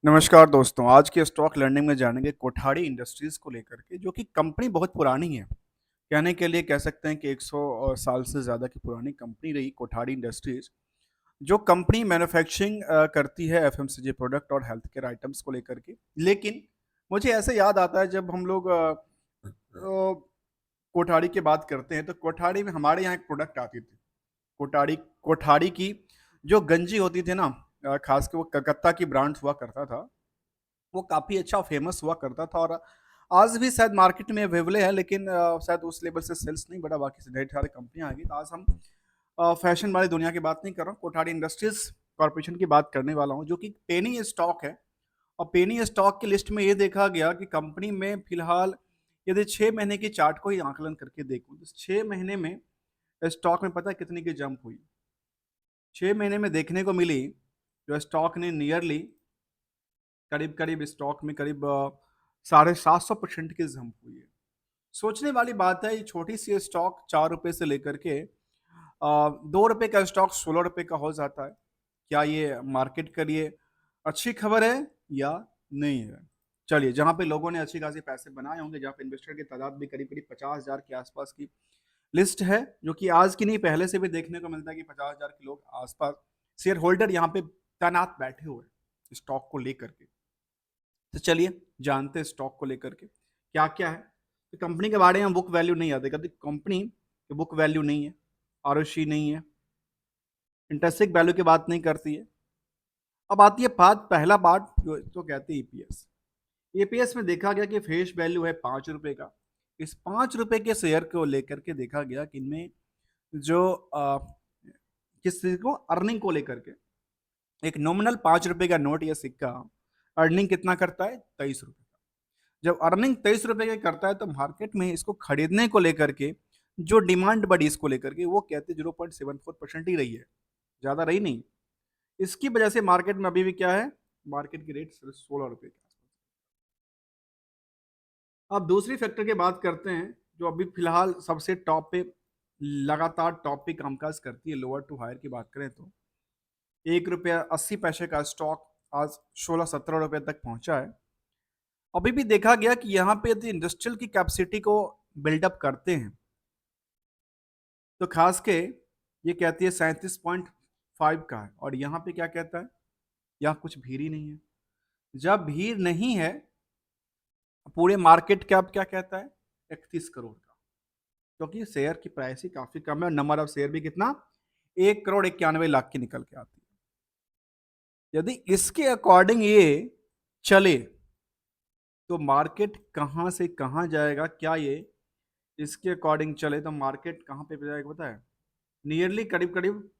नमस्कार दोस्तों, आज के स्टॉक लर्निंग में जानेंगे कोठारी इंडस्ट्रीज़ को लेकर के, जो कि कंपनी बहुत पुरानी है। कहने के लिए कह सकते हैं कि 100 साल से ज़्यादा की पुरानी कंपनी रही कोठारी इंडस्ट्रीज़, जो कंपनी मैन्युफैक्चरिंग करती है एफएमसीजी प्रोडक्ट और हेल्थ केयर आइटम्स को लेकर के। लेकिन मुझे ऐसे याद आता है जब हम लोग कोठारी की बात करते हैं, तो कोठारी में हमारे यहाँ एक प्रोडक्ट आती थी। कोठारी कोठारी की जो गंजी होती थी ना, ख़ास के वो कलकत्ता की ब्रांड हुआ करता था। वो काफ़ी अच्छा फ़ेमस हुआ करता था और आज भी शायद मार्केट में अवेलेबल है, लेकिन शायद उस लेवल से सेल्स नहीं बढ़ा, बाकी से ढेर सारी कंपनियाँ आ गई। तो आज हम फैशन वाली दुनिया की बात नहीं कर रहा हूँ, कोठारी इंडस्ट्रीज़ कॉर्पोरेशन की बात करने वाला हूँ, जो कि पेनी स्टॉक है। और पेनी स्टॉक की लिस्ट में ये देखा गया कि कंपनी में फिलहाल यदि 6 महीने की चार्ट को ही आकलन करके देखूँ, तो 6 महीने में स्टॉक में पता है कितनी की जंप हुई? 6 महीने में देखने को मिली, जो स्टॉक ने नियरली करीब-करीब स्टॉक में करीब साढ़े 700% की जंप हुई है। सोचने वाली बात है, ये छोटी-सी स्टॉक ₹4 से लेकर के ₹2 का स्टॉक ₹16 का हो जाता है। क्या ये मार्केट के लिए अच्छी खबर है या नहीं है? चलिए, जहाँ पे लोगों ने अच्छी खासी पैसे बनाए होंगे, जहाँ पे इन्वेस्टर की तादाद भी करीब-करीब 50,000 के आसपास की लिस्ट है, जो कि आज की नहीं पहले से भी देखने को मिलता है कि 50,000 के लोग आसपास शेयर होल्डर यहाँ पे तैनात बैठे हुए हैं, स्टॉक को लेकर के। तो चलिए जानते हैं स्टॉक को लेकर के क्या क्या है। तो कंपनी के बारे में बुक वैल्यू नहीं याद है, कहते कंपनी की बुक वैल्यू नहीं है, आरओसी नहीं है, इंटरेंसिक वैल्यू की बात नहीं करती है। अब आती है बात, पहला पार्ट जो तो कहते हैं ईपीएस। ईपीएस में देखा गया कि फेस वैल्यू है ₹5 का। इस ₹5 के शेयर को लेकर के देखा गया कि इनमें जो किस चीज को अर्निंग को लेकर के एक नॉमिनल ₹5 का नोट या सिक्का अर्निंग कितना करता है? ₹23। जब अर्निंग ₹23 की करता है, तो मार्केट में इसको खरीदने को लेकर के जो डिमांड बढ़ी इसको लेकर के, वो कहते हैं 0.74% ही रही है, ज़्यादा रही नहीं। इसकी वजह से मार्केट में अभी भी क्या है? मार्केट की रेट सिर्फ ₹16 के आसपास। अब दूसरी फैक्टर की बात करते हैं, जो अभी फिलहाल सबसे टॉप पे लगातार टॉप पे कामकाज करती है, लोअर टू हायर की बात करें तो ₹1.80 का स्टॉक आज 16-17 तक पहुंचा है। अभी भी देखा गया कि यहाँ पे यदि इंडस्ट्रियल की कैपेसिटी को बिल्डअप करते हैं, तो खास के ये कहती है 37.5 का है, और यहाँ पे क्या कहता है? यहाँ कुछ भीड़ ही नहीं है। जब भीड़ नहीं है, पूरे मार्केट कैप क्या कहता है? 31 करोड़ का, क्योंकि शेयर की प्राइस ही काफी कम है और नंबर ऑफ शेयर भी कितना? 1,91,00,000 की निकल के आती है। यदि इसके अकॉर्डिंग ये चले, तो मार्केट कहाँ से कहाँ जाएगा? क्या ये इसके अकॉर्डिंग चले तो मार्केट कहाँ पे जाएगा पता है? नियरली करीब करीब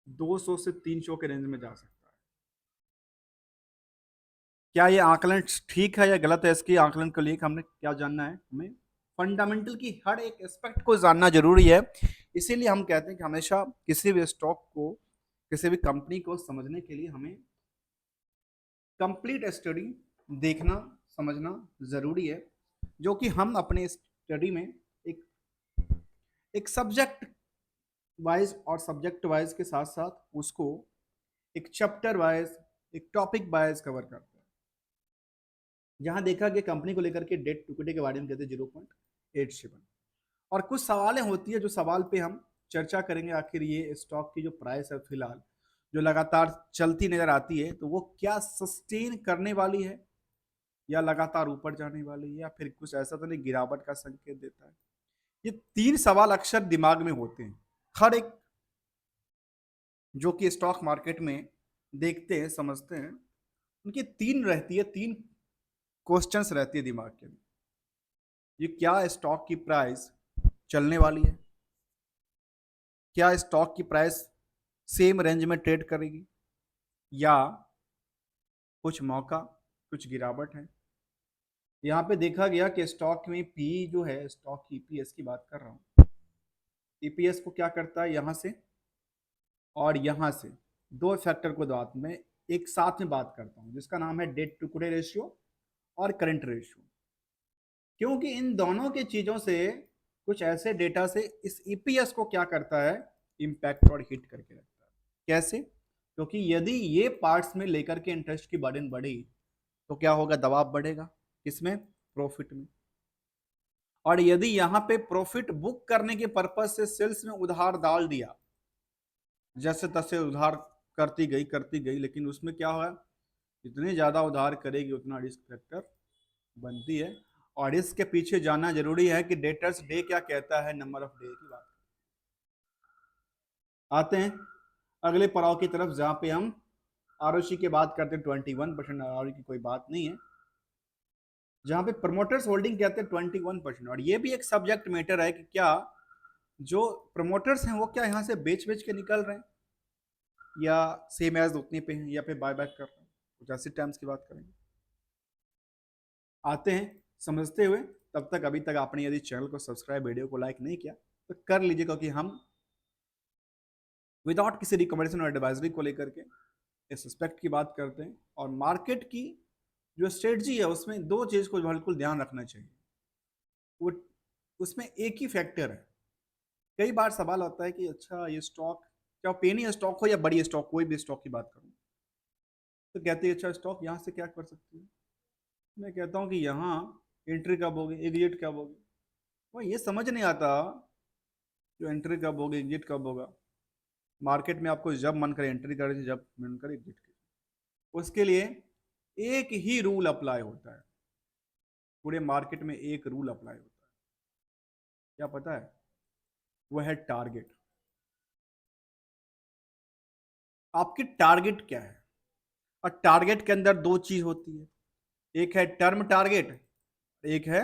200 से 300 के रेंज में जा सकता है। क्या ये आकलन ठीक है या गलत है? इसके आकलन के लिए हमने क्या जानना है? हमें फंडामेंटल की हर एक एस्पेक्ट को जानना जरूरी है। इसीलिए हम कहते हैं कि हमेशा किसी भी स्टॉक को, किसी भी कंपनी को समझने के लिए हमें कंप्लीट स्टडी देखना, समझना जरूरी है, जो कि हम अपने स्टडी में एक एक सब्जेक्ट वाइज और सब्जेक्ट वाइज के साथ साथ उसको एक चैप्टर वाइज, एक टॉपिक वाइज कवर करते हैं। जहां देखा कि कंपनी को लेकर के डेट टू इक्विटी के बारे में कहते हैं 0.87, और कुछ सवालें होती है जो सवाल पे हम चर्चा करेंगे। आखिर ये स्टॉक की जो प्राइस है फिलहाल जो लगातार चलती नजर आती है, तो वो क्या सस्टेन करने वाली है या लगातार ऊपर जाने वाली है, या फिर कुछ ऐसा तो नहीं गिरावट का संकेत देता है? ये 3 सवाल अक्सर दिमाग में होते हैं हर एक जो कि स्टॉक मार्केट में देखते हैं, समझते हैं। उनकी 3 रहती है, 3 क्वेश्चंस रहती है दिमाग के अंदर। ये क्या स्टॉक की प्राइस चलने वाली है? क्या स्टॉक की प्राइस सेम रेंज में ट्रेड करेगी, या कुछ मौका, कुछ गिरावट है? यहाँ पे देखा गया कि स्टॉक में पी जो है, स्टॉक की ईपीएस की बात कर रहा हूँ, ईपीएस को क्या करता है? यहाँ से और यहाँ से दो फैक्टर को बात में एक साथ में बात करता हूँ, जिसका नाम है डेट टू इक्विटी रेशियो और करंट रेशियो। क्योंकि इन दोनों की चीजों से, कुछ ऐसे डेटा से इस ईपीएस को क्या करता है? इम्पैक्ट और हिट करके रखता है। कैसे? क्योंकि यदि ये पार्ट्स में लेकर के इंटरेस्ट की बर्डन बढ़ी तो क्या होगा, दबाव बढ़ेगा किसमें, प्रॉफिट में। और यदि यहां पे प्रॉफिट बुक करने के पर्पज से सेल्स में उधार डाल दिया, जैसे तैसे उधार करती गई, लेकिन उसमें क्या हुआ, जितनी ज्यादा उधार करेगी उतना रिस्क फैक्टर बनती है। और इसके पीछे जानना जरूरी है कि डेटर्स डे क्या कहता है, नंबर ऑफ डे की बात। आते हैं अगले पड़ाव की तरफ, जहां पे हम आरओसी की बात करते हैं। 21% आरओसी की कोई बात नहीं है, जहां पे प्रमोटर्स होल्डिंग कहते हैं 21%। और ये भी एक सब्जेक्ट मैटर है कि क्या जो प्रमोटर्स हैं वो क्या यहाँ से बेच बेच के निकल रहे हैं, या सेम एज उतने पे हैं, या फिर बाय बैक कर रहे हैं। कुछ ऐसे टर्म्स की बात करेंगे, आते हैं समझते हुए। तब तक अभी तक आपने यदि चैनल को सब्सक्राइब, वीडियो को लाइक नहीं किया तो कर लीजिए, क्योंकि हम विदाउट किसी रिकमेंडेशन और एडवाइजरी को लेकर के इस एस्पेक्ट की बात करते हैं। और मार्केट की जो स्ट्रेटजी है उसमें दो चीज को बिल्कुल ध्यान रखना चाहिए। वो उसमें एक ही फैक्टर है। कई बार सवाल होता है कि अच्छा ये स्टॉक, क्या पेनी स्टॉक हो या बड़ी स्टॉक, कोई भी स्टॉक की बात करूं, तो कहते हैं अच्छा स्टॉक यहाँ से क्या कर सकती है। मैं कहता हूँ कि यहाँ एंट्री कब होगी, एग्जिट कब होगी। वो ये समझ नहीं आता जो एंट्री कब होगी, एग्जिट कब होगा। मार्केट में आपको जब मन करे एंट्री करें, जब मन करे एग्जिट करें, उसके लिए एक ही रूल अप्लाई होता है। पूरे मार्केट में एक रूल अप्लाई होता है, क्या पता है, वो है टारगेट। आपकी टारगेट क्या है। और टारगेट के अंदर दो चीज होती है, एक है टर्म टारगेट, एक है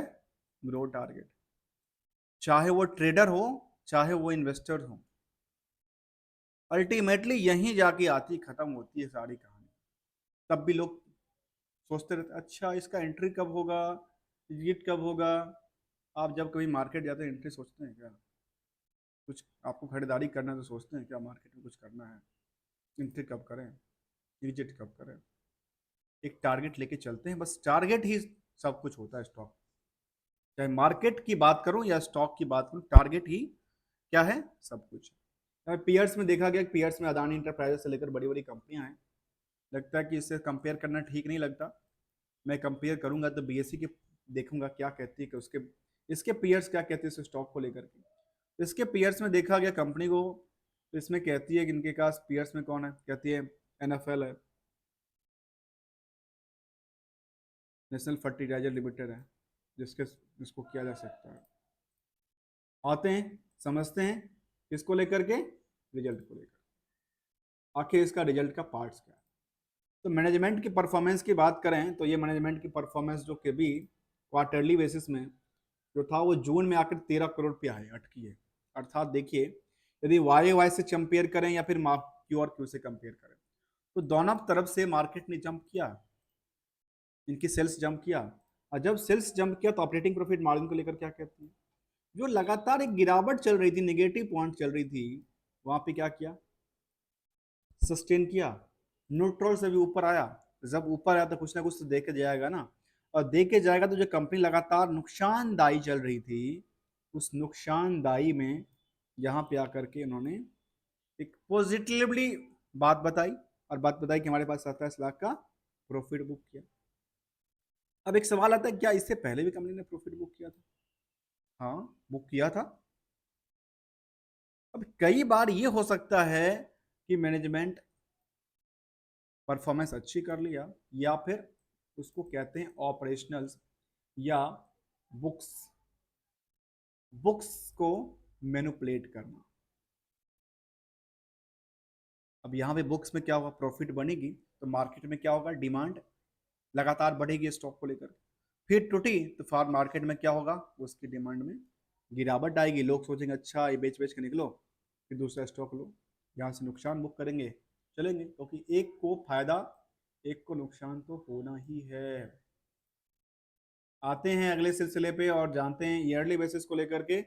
ग्रो टारगेट। चाहे वो ट्रेडर हो, चाहे वो इन्वेस्टर हो, अल्टीमेटली यहीं जाके आती खत्म होती है सारी कहानी। तब भी लोग सोचते रहते अच्छा इसका एंट्री कब होगा, एग्जिट कब होगा। आप जब कभी मार्केट जाते हैं एंट्री सोचते हैं क्या, कुछ आपको खरीदारी करना है तो सोचते हैं क्या मार्केट में कुछ करना है, एंट्री कब करें, एग्जिट कब करें। एक टारगेट लेके चलते हैं, बस टारगेट ही सब कुछ होता है स्टॉक। चाहे मार्केट की बात करूं या स्टॉक की बात करूं, टारगेट ही क्या है, सब कुछ। पीयर्स में देखा गया, पीयर्स में अदानी इंटरप्राइजेस से लेकर बड़ी बड़ी कंपनियां हैं। लगता है कि इससे कंपेयर करना ठीक नहीं लगता। मैं कंपेयर करूंगा तो बीएससी के देखूंगा क्या कहती है, कि उसके इसके पीयर्स क्या कहते हैं इस स्टॉक को लेकर के। इसके पीयर्स में देखा गया कंपनी को, तो इसमें कहती है कि इनके पास पीयर्स में कौन है, कहती है एनएफएल है, नेशनल फर्टिलाइजर लिमिटेड है, जिसके जिसको किया जा सकता है। आते हैं समझते हैं किसको लेकर के, रिजल्ट को लेकर। आखिर इसका रिजल्ट का पार्ट्स क्या है। तो मैनेजमेंट की परफॉर्मेंस की बात करें तो ये मैनेजमेंट की परफॉर्मेंस जो कि भी क्वार्टरली बेसिस में जो था वो जून में आकर 13 करोड़ पे आए अटकी है। अर्थात देखिए, यदि वाई वाई से कंपेयर करें या फिर क्यू और क्यू से कंपेयर करें, तो दोनों तरफ से मार्केट ने जंप किया, इनकी सेल्स जंप किया। और जब सेल्स जंप किया तो ऑपरेटिंग प्रॉफिट मार्जिन को लेकर क्या कहती है, जो लगातार एक गिरावट चल रही थी, निगेटिव पॉइंट चल रही थी, वहां पे क्या किया, सस्टेन किया, न्यूट्रल से भी ऊपर आया। जब ऊपर आया तो कुछ ना कुछ तो देके जाएगा ना, और देके जाएगा। तो जो कंपनी लगातार नुकसानदायी चल रही थी, उस नुकसानदायी में यहाँ पे आकर के उन्होंने एक पॉजिटिवली बात बताई, और बात बताई कि हमारे पास 27 लाख का प्रॉफिट बुक किया। अब एक सवाल आता है, क्या इससे पहले भी कंपनी ने प्रॉफिट बुक किया था। हाँ, बुक किया था। अब कई बार ये हो सकता है कि मैनेजमेंट परफॉर्मेंस अच्छी कर लिया, या फिर उसको कहते हैं ऑपरेशनल्स, या बुक्स बुक्स को मैनिपुलेट करना। अब यहाँ पे बुक्स में क्या होगा, प्रॉफिट बनेगी तो मार्केट में क्या होगा, डिमांड लगातार बढ़ेगी स्टॉक को लेकर। फिर टूटी तो फार मार्केट में क्या होगा, उसकी डिमांड में गिरावट आएगी। लोग सोचेंगे अच्छा ये बेच बेच के निकलो, फिर दूसरा स्टॉक लो, यहाँ से नुकसान बुक करेंगे, चलेंगे। क्योंकि एक को फायदा, एक को नुकसान तो होना ही है। आते हैं अगले सिलसिले पे और जानते हैं ईयरली बेसिस को लेकर के।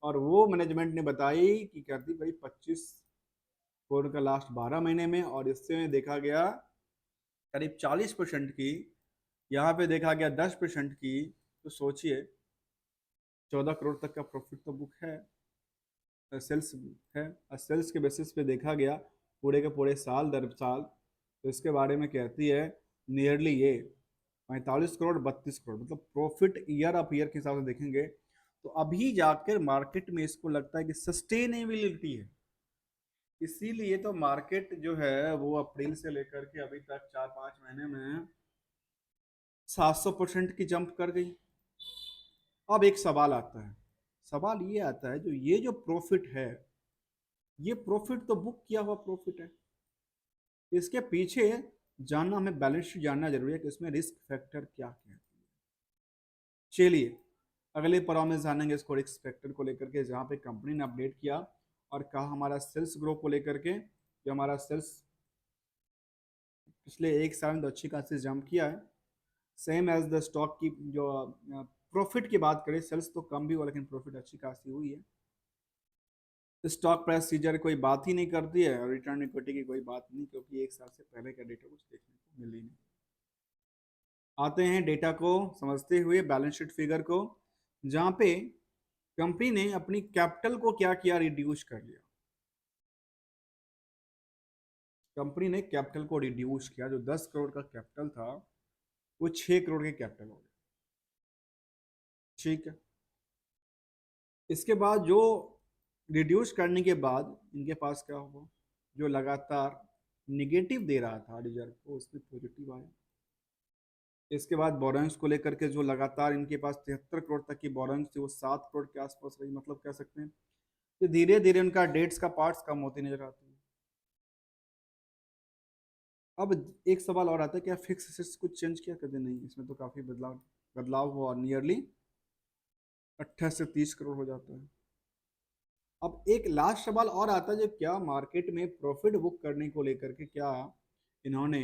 और वो मैनेजमेंट ने बताई कि कहती भाई 25 करोड़ का लास्ट 12 महीने में, और इससे देखा गया करीब 40% की, यहाँ पे देखा गया 10% की। तो सोचिए 14 करोड़ तक का प्रॉफिट तो बुक है, सेल्स है। और सेल्स के बेसिस पे देखा गया पूरे के पूरे साल दर साल, तो इसके बारे में कहती है नियरली ये 45 करोड़ 32 करोड़, मतलब प्रॉफिट ईयर ऑफ ईयर के हिसाब से देखेंगे तो अभी जाकर मार्केट में इसको लगता है कि सस्टेनेबिलिटी है। इसीलिए तो मार्केट जो है वो अप्रैल से लेकर के अभी तक 4-5 महीने में 700% की जंप कर गई। अब एक सवाल आता है, सवाल ये आता है जो ये जो प्रॉफिट है, ये प्रॉफिट तो बुक किया हुआ प्रॉफिट है, इसके पीछे जानना, हमें बैलेंस शीट जानना जरूरी है कि इसमें रिस्क फैक्टर क्या क्या है। चलिए अगले पड़ाव में जानेंगे इसको, रिस्क फैक्टर को लेकर के, जहाँ पे कंपनी ने अपडेट किया और कहा हमारा सेल्स ग्रो को लेकर के, जो हमारा सेल्स पिछले एक साल में तो अच्छी खासी जंप किया है, सेम एज द स्टॉक की जो प्रॉफिट की बात करें, सेल्स तो कम भी हुआ लेकिन प्रॉफिट अच्छी खासी हुई है। स्टॉक प्राइस सीजर कोई बात ही नहीं करती है और रिटर्न इक्विटी की कोई बात नहीं, क्योंकि एक साल से पहले का डेटा कुछ देखने को मिल ही नहीं। आते हैं डेटा को समझते हुए बैलेंस शीट फिगर को, जहां पे कंपनी ने अपनी कैपिटल को क्या किया, रिड्यूस कर लिया। कंपनी ने कैपिटल को रिड्यूस किया, जो 10 करोड़ का कैपिटल था वो 6 करोड़ के कैपिटल हो गया। ठीक है, इसके बाद जो रिड्यूस करने के बाद इनके पास क्या होगा, जो लगातार निगेटिव दे रहा था रिजर्व को, उसमें पॉजिटिव आया। इसके बाद बोरोइंग्स को लेकर के जो लगातार इनके पास 73 करोड़ तक की बोरोइंग्स थी, वो 7 करोड़ के आसपास रही। मतलब कह सकते हैं कि धीरे धीरे उनका डेट्स का पार्ट्स कम होती नजर आती है। अब एक सवाल और आता है, क्या फिक्स एसेट्स कुछ चेंज किया, कभी नहीं, इसमें तो काफी बदलाव बदलाव हुआ, नियरली 28 से 30 करोड़ हो जाता है। अब एक लास्ट सवाल और आता है, जो क्या मार्केट में प्रॉफिट बुक करने को लेकर के क्या इन्होंने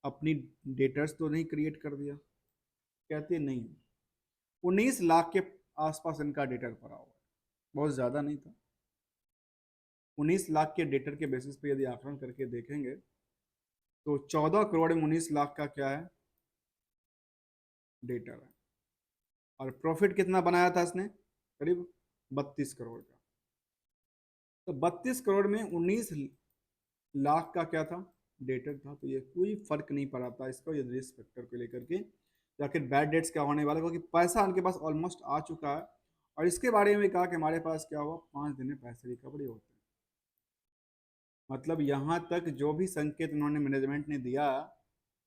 अपनी डेटर्स तो नहीं क्रिएट कर दिया। कहते नहीं, 19 लाख के आसपास इनका डेटर पड़ा हुआ है, बहुत ज़्यादा नहीं था। 19 लाख के डेटर के बेसिस पे यदि आकलन करके देखेंगे तो 14 करोड़ में 19 लाख का क्या है, डेटर है। और प्रॉफिट कितना बनाया था इसने, करीब 32 करोड़ का। तो 32 करोड़ में 19 लाख का क्या था, डेटर था। तो ये कोई फर्क नहीं पड़ा था इसको, ये रिस्क फैक्टर को लेकर के, आखिर बैड डेट्स क्या होने वाला, क्योंकि पैसा उनके पास ऑलमोस्ट आ चुका है। और इसके बारे में कहा कि हमारे पास क्या हुआ, 5 दिन में पैसे रिकवरी होते हैं। मतलब यहाँ तक जो भी संकेत उन्होंने मैनेजमेंट ने दिया,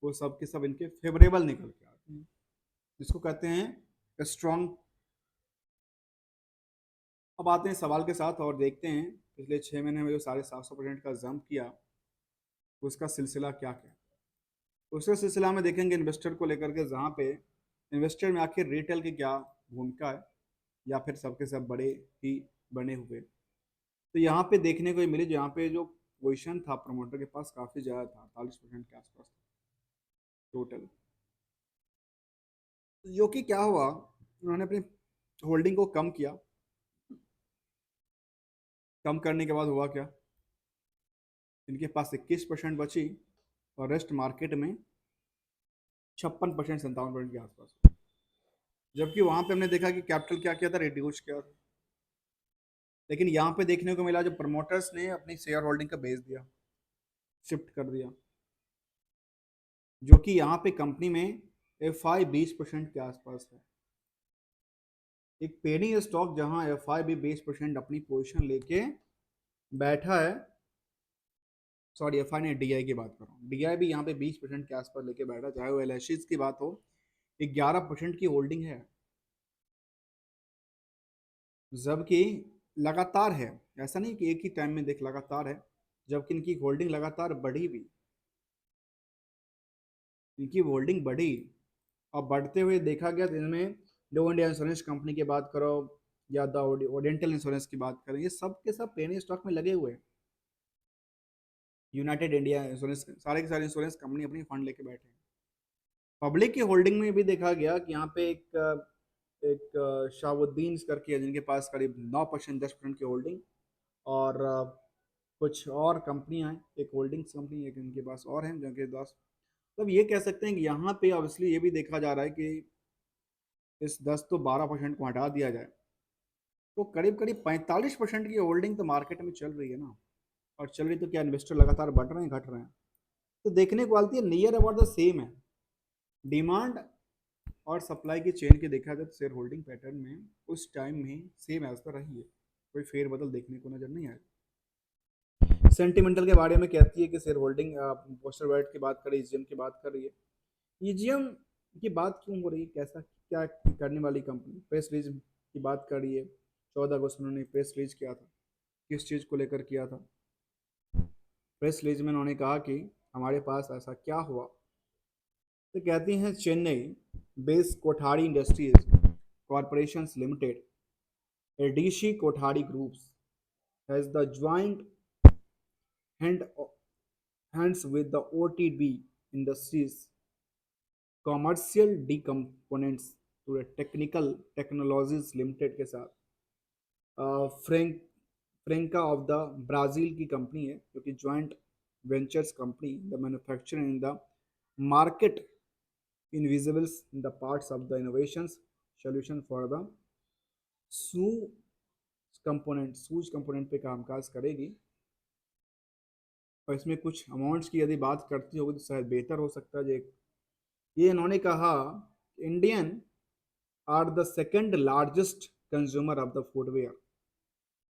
वो सब के सब इनके फेवरेबल निकल के आते हैं, जिसको कहते हैं स्ट्रॉन्ग। अब आते हैं सवाल के साथ और देखते हैं पिछले 6 महीने में जो 750% का जंप किया, उसका सिलसिला क्या क्या। उसके सिलसिला में देखेंगे इन्वेस्टर को लेकर के, जहाँ पे इन्वेस्टर में आखिर रिटेल की क्या भूमिका है, या फिर सबके सब बड़े ही बने हुए। तो यहाँ पे देखने को मिली, जहाँ पे जो पोजिशन था प्रमोटर के पास काफ़ी ज़्यादा था, 48% के आसपास टोटल। जो कि क्या हुआ, उन्होंने अपनी होल्डिंग को कम किया। कम करने के बाद हुआ क्या, इनके पास 21% बची और रेस्ट मार्केट में 56% 57% के आसपास। जबकि वहां पे हमने देखा कि कैपिटल क्या किया था, रिड्यूस किया था। लेकिन यहाँ पे देखने को मिला जो प्रमोटर्स ने अपनी शेयर होल्डिंग का बेच दिया, शिफ्ट कर दिया, जो कि यहाँ पे कंपनी में FI 20% के आसपास है। एक पेनी स्टॉक जहां FI भी 20% अपनी पोजीशन लेके बैठा है, सॉरी FI ने DI की बात कर रहा हूँ, DI भी यहाँ पे 20% के आसपास लेके बैठा, चाहे वो LHCs की बात हो, 11% की होल्डिंग है। जबकि लगातार है, ऐसा नहीं कि एक ही टाइम में देख, लगातार है, जबकि इनकी होल्डिंग लगातार बढ़ी भी, इनकी होल्डिंग बढ़ी। और बढ़ते हुए देखा गया तो इनमें लो इंडिया इंश्योरेंस कंपनी की बात करो या द ओरिएंटल इंश्योरेंस की बात करें, ये सब के सब पेनी स्टॉक में लगे हुए हैं। यूनाइटेड इंडिया इंश्योरेंस, सारे के सारे इंश्योरेंस कंपनी अपनी फंड लेके बैठे हैं। पब्लिक की होल्डिंग में भी देखा गया कि यहाँ पे एक शाहुद्दीन करके है, जिनके पास करीब 9% 10% की होल्डिंग, और कुछ और कंपनियां हैं, एक होल्डिंग्स कंपनी एक इनके पास और हैं जिनके पास, मतलब ये कह सकते हैं कि यहाँ पे ऑब्वियसली ये भी देखा जा रहा है कि इस 10 तो 12% को हटा दिया जाए तो करीब करीब 45% की होल्डिंग तो मार्केट में चल रही है ना। और चल रही तो क्या इन्वेस्टर लगातार बढ़ रहे हैं घट रहे हैं? तो देखने को आती है नियर अबाउट द सेम है। डिमांड और सप्लाई की चेन के देखा जाए तो शेयर होल्डिंग पैटर्न में उस टाइम में सेम एज पर रही है, कोई फेरबदल देखने को नजर नहीं आया। सेंटिमेंटल के बारे में कहती है कि शेयर होल्डिंग पोस्टर वाइट की बात करें, ईजीएम की बात कर रही है। ईजीएम की बात क्यों हो रही है, कैसा क्या करने वाली कंपनी, प्रेस रिलीज की बात कर रही है। 14 अगस्त उन्होंने प्रेस रिलीज किया था, किस चीज़ को लेकर किया था? प्रेस रिलीज में उन्होंने कहा कि हमारे पास ऐसा क्या हुआ, तो कहती हैं Chennai based Kothari Industries Corporation Limited एडीशी Kothari groups has the joint hand, hands with the OTB Industries Commercial D Components to technical technologies limited के साथ फ्रेंक फ्रेंका ऑफ द ब्राज़ील की कंपनी है जो कि joint ventures company the manufacturing in the market invisibles in the parts of the innovations solution for the shoe shoes component पे कामकाज करेगी। और इसमें कुछ अमाउंट्स की यदि बात करती होगी तो शायद बेहतर हो सकता है। ये इन्होंने कहा Indian are the second largest consumer of the footwear.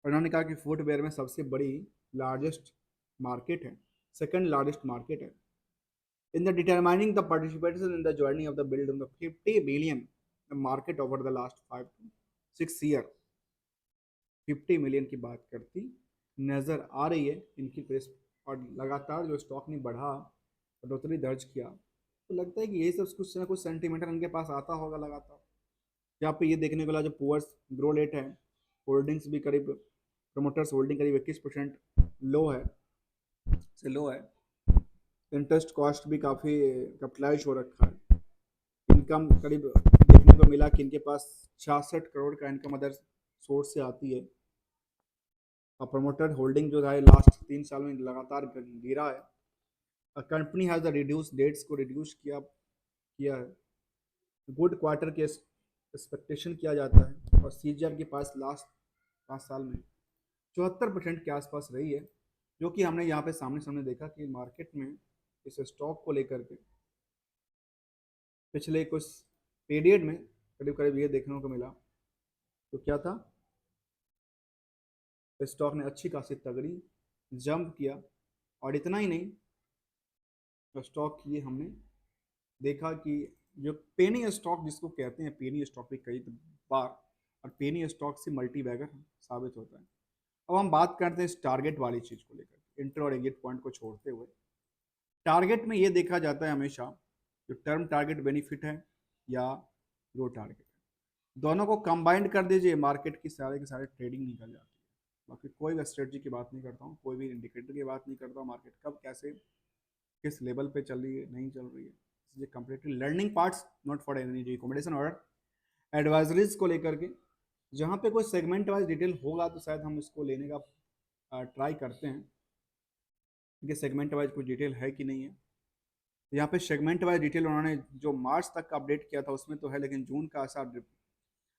उन्होंने कहा कि फुटवेयर में सबसे बड़ी लार्जेस्ट मार्केट है, सेकंड लार्जेस्ट मार्केट है। In the determining the participation in the journey of the build in the 50 billion market over the last 5 to 6 year. 50 million की बात करती नज़र आ रही है इनकी प्रेस। और लगातार जो स्टॉक ने बढ़ा, बढ़ोतरी दर्ज किया, तो लगता है कि यही सब कुछ ना कुछ सेंटीमीटर इनके पास आता होगा लगातार। यहाँ पे ये देखने को मिला जो पुअर्स ग्रो रेट है, होल्डिंग्स भी करीब, प्रमोटर्स होल्डिंग करीब 21% लो है, से लो है। इंटरेस्ट कॉस्ट भी काफ़ी कैपिटलाइज हो रखा है। इनकम करीब देखने को मिला कि इनके पास 66 करोड़ का इनकम अदर सोर्स से आती है। और प्रमोटर होल्डिंग जो है लास्ट 3 साल में लगातार गिरा है। कंपनी हैज़ रिड्यूस डेट्स को रिड्यूस किया किया है। गुड क्वार्टर के एक्सपेक्टेशन किया जाता है। और सीजीआर के पास लास्ट 5 साल में 74% के आसपास रही है, जो कि हमने यहाँ पे सामने सामने देखा कि मार्केट में इस स्टॉक को लेकर के पिछले कुछ पीरियड में करीब करीब ये देखने को मिला। तो क्या था, स्टॉक ने अच्छी खासी तगड़ी जंप किया। और इतना ही नहीं, तो स्टॉक ये हमने देखा कि जो पेनी स्टॉक जिसको कहते हैं, पेनी स्टॉक भी कई बार और पेनी स्टॉक से मल्टी बैगर साबित होता है। अब हम बात करते हैं इस टारगेट वाली चीज़ को लेकर, इंटर और एग्जिट पॉइंट को छोड़ते हुए। टारगेट में ये देखा जाता है हमेशा जो टर्म टारगेट बेनिफिट है या रो टारगेट है, दोनों को कंबाइंड कर दीजिए, मार्केट की सारे के सारे ट्रेडिंग निकल जाती है। बाकी कोई भी स्ट्रेटजी की बात नहीं करता हूँ, कोई भी इंडिकेटर की बात नहीं करता हूँ, मार्केट कब कैसे किस लेवल पे चल रही है नहीं चल रही है। ये completely learning parts, not for any recommendation और एडवाइजरीज को लेकर के। जहाँ पे कोई सेगमेंट वाइज डिटेल होगा तो शायद हम इसको लेने का ट्राई करते हैं कि सेगमेंट वाइज कुछ डिटेल है कि नहीं है। तो यहाँ पे सेगमेंट वाइज डिटेल उन्होंने जो मार्च तक का अपडेट किया था उसमें तो है, लेकिन जून का ऐसा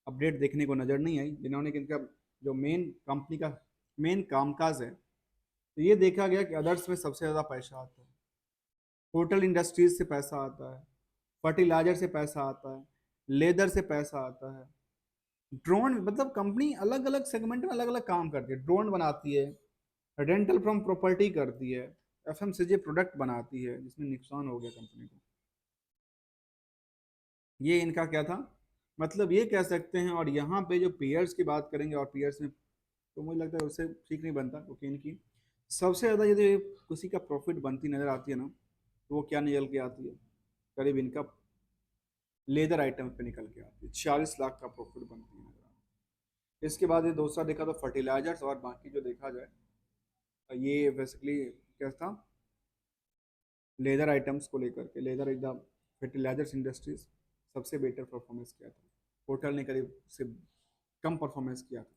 अपडेट देखने को नज़र नहीं आई जिन्होंने इनका जो मेन कंपनी का मेन कामकाज है। तो ये देखा गया कि अदर्स में सबसे ज़्यादा पैसा आता है, होटल इंडस्ट्रीज से पैसा आता है, फर्टिलाइजर से पैसा आता है, लेदर से पैसा आता है, ड्रोन, मतलब कंपनी अलग अलग सेगमेंट में अलग अलग काम करती है। ड्रोन बनाती है, रेंटल फ्रॉम प्रॉपर्टी करती है, एफएमसीजी प्रोडक्ट बनाती है जिसमें नुकसान हो गया कंपनी को। ये इनका क्या था, मतलब ये कह सकते हैं। और यहाँ पे जो पीयर्स की बात करेंगे, और पीयर्स में तो मुझे लगता है उससे ठीक नहीं बनता, क्योंकि इनकी सबसे ज़्यादा यदि किसी का प्रॉफिट बनती नज़र आती है ना, तो वो क्या निकल के आती है, करीब इनका लेदर आइटम पे निकल के आती है, 46 लाख का प्रॉफिट बनती है नजर आती है। इसके बाद ये दूसरा देखा तो फर्टिलाइजर्स, और बाकी जो देखा जाए ये बेसिकली क्या था, लेदर आइटम्स को लेकर के, लेदर एकदम फर्टिलाइजर्स इंडस्ट्रीज सबसे बेटर परफॉर्मेंस किया था। होटल ने करीब से कम परफॉर्मेंस किया था।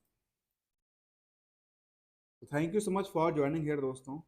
तो thank you so much for joining here दोस्तों।